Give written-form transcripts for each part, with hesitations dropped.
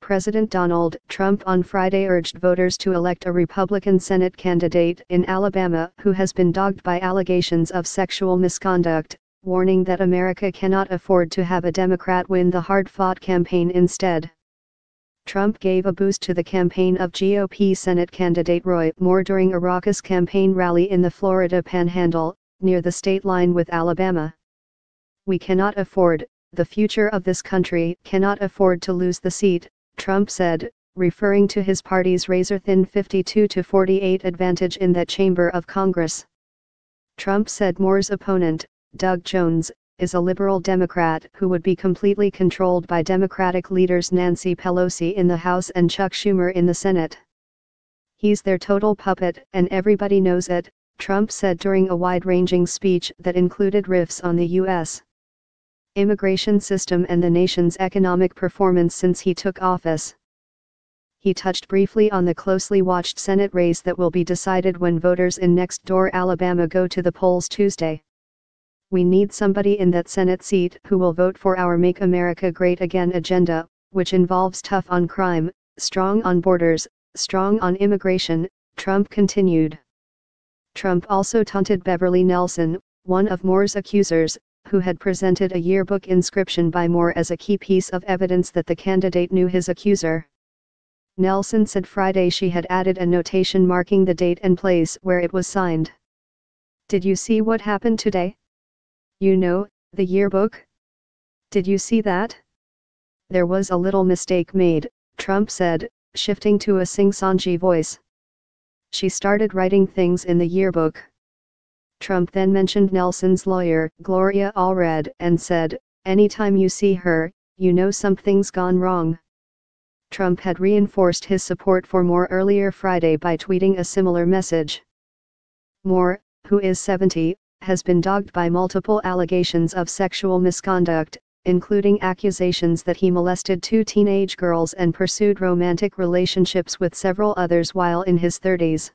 President Donald Trump on Friday urged voters to elect a Republican Senate candidate in Alabama who has been dogged by allegations of sexual misconduct, warning that America cannot afford to have a Democrat win the hard-fought campaign instead. Trump gave a boost to the campaign of GOP Senate candidate Roy Moore during a raucous campaign rally in the Florida Panhandle, near the state line with Alabama. "We cannot afford, the future of this country cannot afford to lose the seat," Trump said, referring to his party's razor-thin 52-48 advantage in that chamber of Congress. Trump said Moore's opponent, Doug Jones, is a liberal Democrat who would be completely controlled by Democratic leaders Nancy Pelosi in the House and Chuck Schumer in the Senate. "He's their total puppet and everybody knows it," Trump said during a wide-ranging speech that included riffs on the U.S. immigration system and the nation's economic performance since he took office. He touched briefly on the closely watched Senate race that will be decided when voters in next-door Alabama go to the polls Tuesday. "We need somebody in that Senate seat who will vote for our Make America Great Again agenda, which involves tough on crime, strong on borders, strong on immigration," Trump continued. Trump also taunted Beverly Nelson, one of Moore's accusers, who had presented a yearbook inscription by Moore as a key piece of evidence that the candidate knew his accuser. Nelson said Friday she had added a notation marking the date and place where it was signed. "Did you see what happened today? You know, the yearbook? Did you see that? There was a little mistake made," Trump said, shifting to a sing-songy voice. "She started writing things in the yearbook." Trump then mentioned Nelson's lawyer, Gloria Allred, and said, "Anytime you see her, you know something's gone wrong." Trump had reinforced his support for Moore earlier Friday by tweeting a similar message. Moore, who is 70, has been dogged by multiple allegations of sexual misconduct, including accusations that he molested 2 teenage girls and pursued romantic relationships with several others while in his 30s.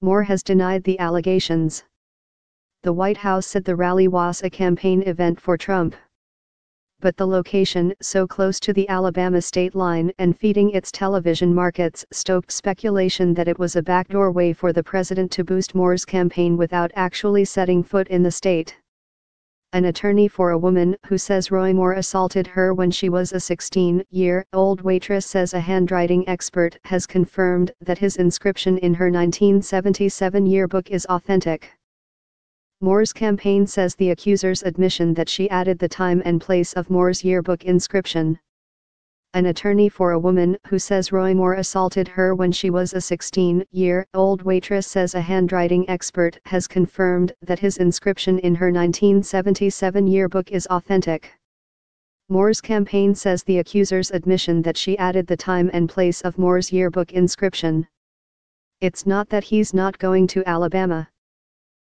Moore has denied the allegations. The White House said the rally was a campaign event for Trump. But the location, so close to the Alabama state line and feeding its television markets, stoked speculation that it was a backdoor way for the president to boost Moore's campaign without actually setting foot in the state. An attorney for a woman who says Roy Moore assaulted her when she was a 16-year-old waitress says a handwriting expert has confirmed that his inscription in her 1977 yearbook is authentic. Moore's campaign says the accuser's admission that she added the time and place of Moore's yearbook inscription. An attorney for a woman who says Roy Moore assaulted her when she was a 16-year-old waitress says a handwriting expert has confirmed that his inscription in her 1977 yearbook is authentic. Moore's campaign says the accuser's admission that she added the time and place of Moore's yearbook inscription. "It's not that he's not going to Alabama.